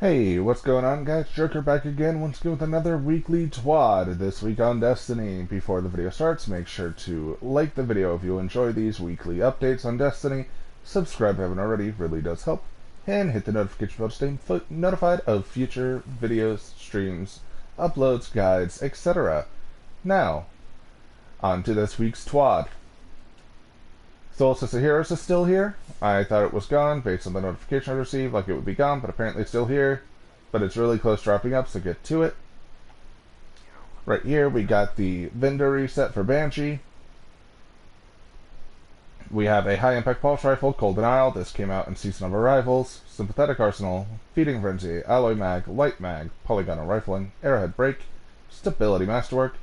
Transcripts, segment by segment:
Hey, what's going on, guys? Joker back again once again with another weekly TWOD. This week on Destiny. Before the video starts, make sure to like the video if you enjoy these weekly updates on Destiny. Subscribe if you haven't already, really does help. And hit the notification bell to stay notified of future videos, streams, uploads, guides, etc. Now, on to this week's TWOD. Solstice of Heroes is still here. I thought it was gone based on the notification I received, like it would be gone, but apparently it's still here. But it's really close to wrapping up, so get to it. Right here, we got the vendor reset for Banshee. We have a high-impact pulse rifle called Denial. This came out in Season of Arrivals. Sympathetic Arsenal, Feeding Frenzy, Alloy Mag, Light Mag, Polygonal Rifling, Arrowhead Break, Stability Masterwork.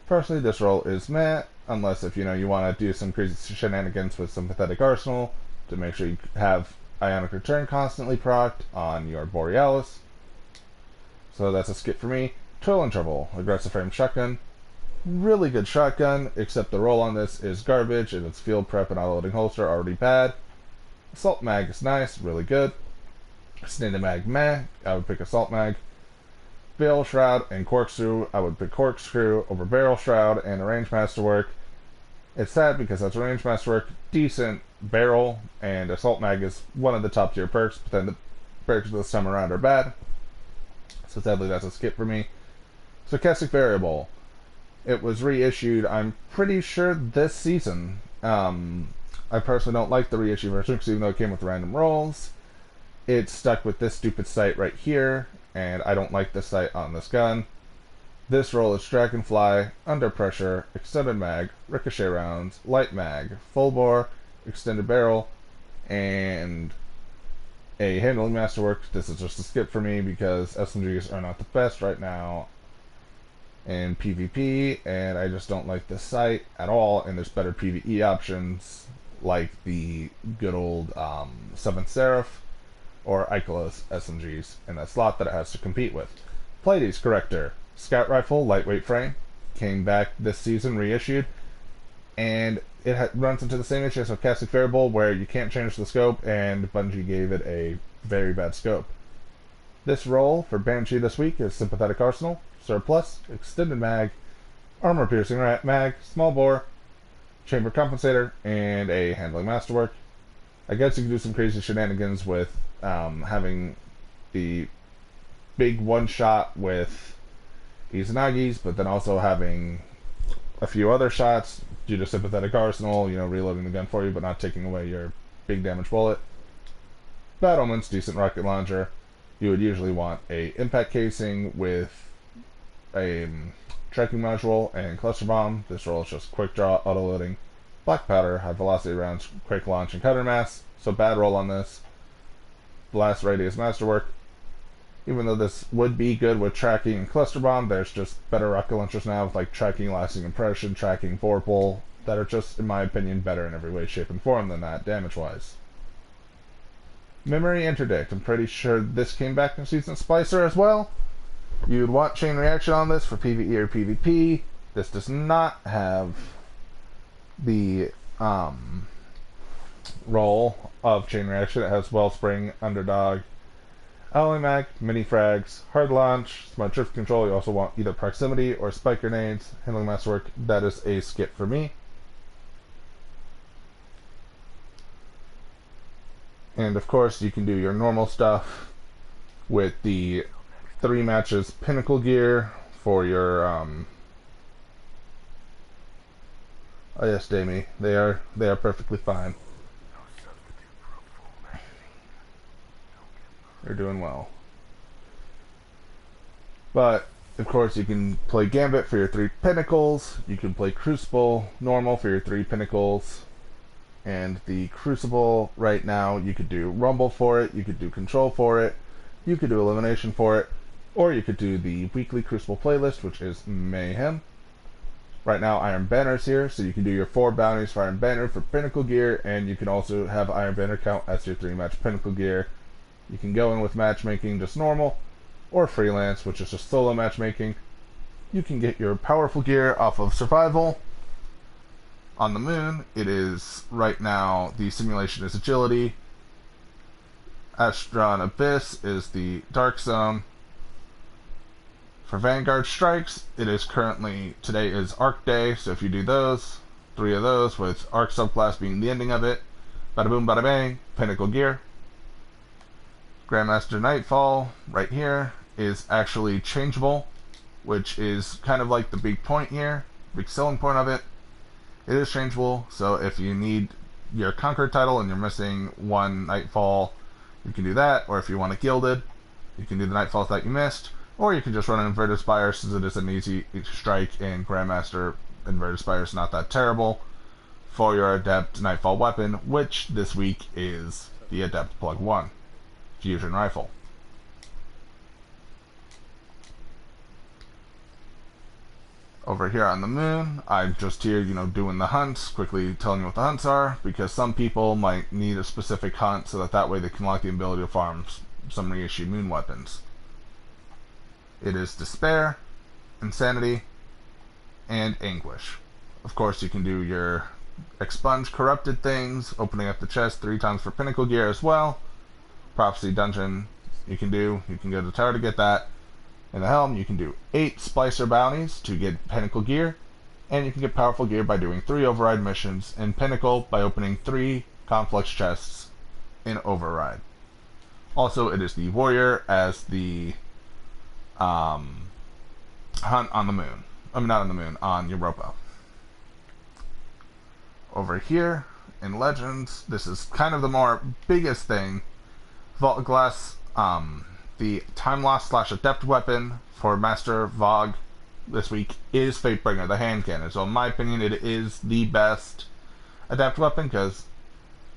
Personally, this roll is meh, unless if you want to do some crazy shenanigans with Sympathetic Arsenal to make sure you have Ionic Return constantly procced on your Borealis. So that's a skip for me. TOIL and Trouble, Aggressive Frame Shotgun. Really good shotgun, except the roll on this is garbage and its field prep and auto-loading holster already bad. Assault Mag is nice, really good. Extended Mag meh, I would pick Assault Mag. Barrel Shroud and Corkscrew, I would pick Corkscrew over Barrel Shroud and Range Masterwork. It's sad because that's Range Masterwork, decent Barrel, and Assault Mag is one of the top tier perks, but then the perks this time around are bad. So sadly that's a skip for me. Stochastic Variable. It was reissued, I'm pretty sure, this season. I personally don't like the reissue version because even though it came with random rolls, it's stuck with this stupid sight right here, and I don't like the sight on this gun. This roll is Dragonfly, Under Pressure, Extended Mag, Ricochet Rounds, Light Mag, Full Bore, Extended Barrel, and a Handling Masterwork. This is just a skip for me because SMGs are not the best right now in PvP, and I just don't like this sight at all, and there's better PvE options like the good old 7th Seraph or Ikelos SMGs in that slot that it has to compete with. PLEIADES Corrector, Scout Rifle, Lightweight Frame, came back this season, reissued, and it runs into the same issue as Stochastic Variable where you can't change the scope, and Bungie gave it a very bad scope. This roll for Banshee this week is Sympathetic Arsenal, Surplus, Extended Mag, Armor Piercing Mag, Small Bore, Chamber Compensator, and a Handling Masterwork. I guess you can do some crazy shenanigans with having the big one-shot with Izanagi's, but then also having a few other shots due to Sympathetic Arsenal, reloading the gun for you, but not taking away your big damage bullet. Bad Omens, decent rocket launcher. You would usually want a impact casing with a tracking module and cluster bomb. This roll is just quick draw, auto-loading. Black powder, high velocity rounds, quick launch, and cutter mass. So bad roll on this. Blast radius masterwork. Even though this would be good with tracking and cluster bomb, there's just better rocket launchers now with like tracking, lasting impression, tracking, vorpal, that are just, in my opinion, better in every way, shape, and form than that, damage-wise. Memory Interdict. I'm pretty sure this came back in Season of Splicer as well. You'd want chain reaction on this for PvE or PvP. This does not have the roll of chain reaction. It has Wellspring, Underdog, Alloy Mag, Mini Frags, Hard Launch, Smart Drift Control. You also want either Proximity or Spike Grenades, Handling Masterwork. That is a skip for me. And of course, you can do your normal stuff with the 3 matches Pinnacle gear for your oh yes, Damie, they are perfectly fine. They're doing well. But of course, you can play Gambit for your 3 Pinnacles. You can play Crucible normal for your 3 Pinnacles. And the Crucible right now, you could do Rumble for it, you could do Control for it, you could do Elimination for it, or you could do the weekly Crucible playlist, which is Mayhem. Right now, Iron Banner's here, so you can do your 4 bounties for Iron Banner for Pinnacle gear, and you can also have Iron Banner count as your 3-match Pinnacle gear. You can go in with matchmaking just normal, or freelance, which is just solo matchmaking. You can get your powerful gear off of Survival. On the moon, it is right now, the simulation is Agility, Astron Abyss is the Dark Zone. For Vanguard Strikes, it is currently, today is Arc Day, so if you do those, 3 of those, with Arc Subclass being the ending of it, bada boom, bada bang, Pinnacle Gear. Grandmaster Nightfall, right here, is actually changeable, which is kind of like the big point here, big selling point of it. It is changeable, so if you need your Conqueror title and you're missing 1 Nightfall, you can do that, or if you want a Gilded, you can do the Nightfalls that you missed, or you can just run an Inverted Spire since it is an easy strike, and Grandmaster Inverted Spire is not that terrible for your Adept Nightfall weapon, which this week is the Adept Plug 1 Fusion Rifle. Over here on the moon, I'm just here, doing the hunts, quickly telling you what the hunts are, because some people might need a specific hunt so that way they can lock the ability to farm some reissue moon weapons. It is Despair, Insanity, and Anguish. Of course, you can do your Expunge Corrupted things, opening up the chest 3 times for Pinnacle Gear as well. Prophecy Dungeon, you can go to the tower to get that. In the Helm, you can do 8 Splicer bounties to get Pinnacle Gear, and you can get Powerful Gear by doing 3 Override missions, and Pinnacle by opening 3 Conflux chests in Override. Also, it is the Warrior as the hunt on the moon. I mean, not on the moon, on Europa. Over here, in Legends, this is kind of the more biggest thing. Vault Glass, the Timelost / Adept weapon for Master Vogue this week is Fatebringer, the hand cannon. So in my opinion, it is the best Adept weapon, because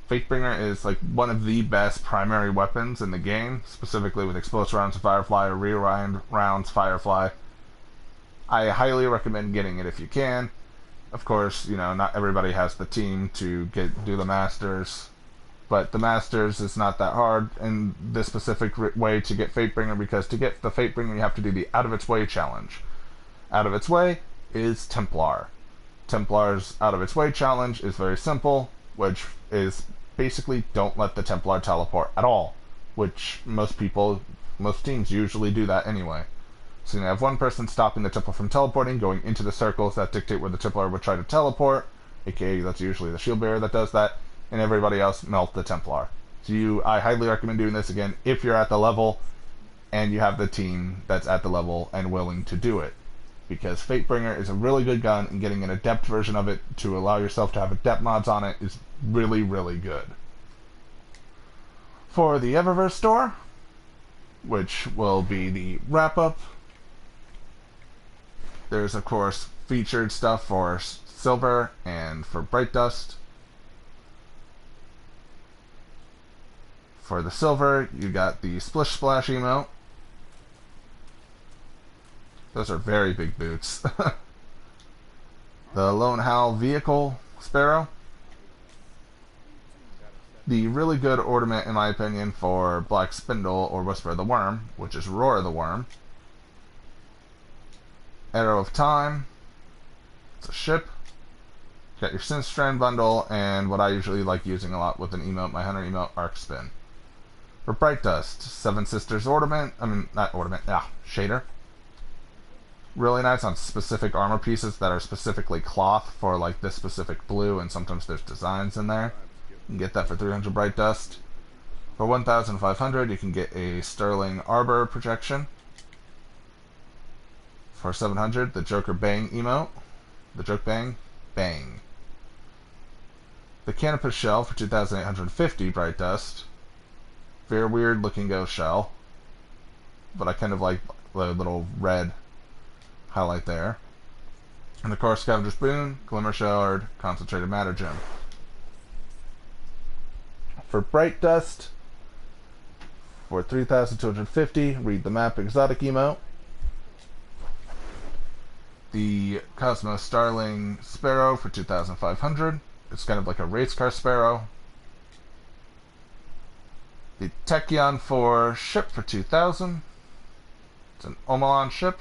Fatebringer is like one of the best primary weapons in the game, specifically with explosive rounds of Firefly or rear rounds Firefly. I highly recommend getting it if you can. Of course, not everybody has the team to do the Masters, but the Masters is not that hard in this specific way to get Fatebringer, because to get the Fatebringer you have to do the Out of Its Way challenge. Out of Its Way is Templar. Templar's Out of Its Way challenge is very simple, which is basically don't let the Templar teleport at all, which most teams usually do that anyway. So you have one person stopping the Templar from teleporting, going into the circles that dictate where the Templar would try to teleport, aka that's usually the shield bearer that does that, and everybody else melt the Templar. So I highly recommend doing this again if you're at the level and you have the team that's at the level and willing to do it, because Fatebringer is a really good gun, and getting an Adept version of it to allow yourself to have Adept mods on it is really, really good. For the Eververse store, which will be the wrap-up, there's of course featured stuff for Silver and for Bright Dust. For the Silver, you got the Splish Splash emote. Those are very big boots. The Lone Howl Vehicle Sparrow. The really good ornament, in my opinion, for Black Spindle or Whisper of the Worm, which is Roar of the Worm. Arrow of Time. It's a ship. You got your Synth Strand bundle, and what I usually like using a lot with an emote, my Hunter emote, Arc Spin. For Bright Dust, Seven Sisters ornament. Shader. Really nice on specific armor pieces that are specifically cloth for like this specific blue, and sometimes there's designs in there. You can get that for 300 Bright Dust. For 1,500, you can get a Sterling Arbor projection. For 700, the Joker Bang emote. The Joke Bang. Bang. The Canopus Shell for 2,850 Bright Dust. Very weird looking ghost shell, but I kind of like the little red highlight there. And of course, Scavenger's Boon, Glimmer Shard, Concentrated Matter Gem. For Bright Dust, for 3,250, read the Map Exotic emote. The KOSMOS Starling Sparrow for 2,500. It's kind of like a race car sparrow. The Tachyon 4 ship for 2,000. It's an Omelon ship.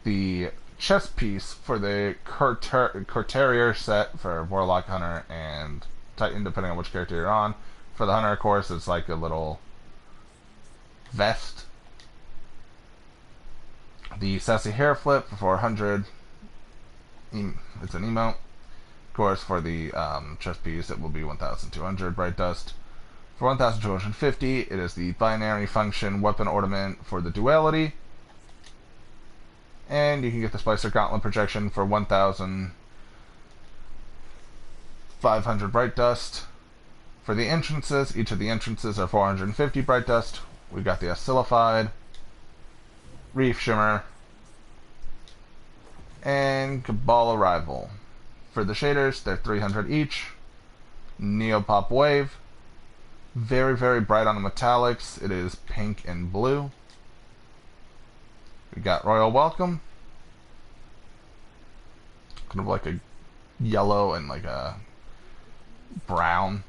The chest piece for the Cortarier set for Warlock, Hunter, and Titan, depending on which character you're on, For the Hunter, of course, it's like a little vest. The Sassy Hair Flip for 400. It's an emote. Of course, for the chest piece, it will be 1,200 Bright Dust. For 1,250, it is the binary function weapon ornament for the duality. And you can get the Splicer Gauntlet projection for 1,500 Bright Dust. For the entrances, each of the entrances are 450 Bright Dust. We've got the Oscillified, Reef Shimmer, and Cabal Arrival. For the shaders, they're 300 each. NEOPOP Wave. Very, very bright on the metallics. It is pink and blue. We got Royal Welcome. Kind of like a yellow and like a brown.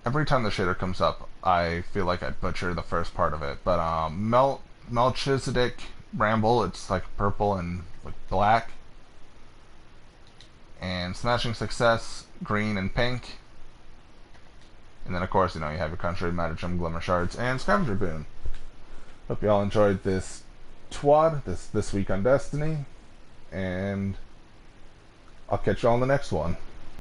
Every time the shader comes up, I feel like I butcher the first part of it. But MELCHIZEDEK BRAMBLE, it's like purple and like black. And Smashing Success, green and pink. And then, of course, you know, you have your country, Matagem, Glimmer Shards, and Scavenger Boon. Hope you all enjoyed this TWOD, this week on Destiny. And I'll catch you all in the next one.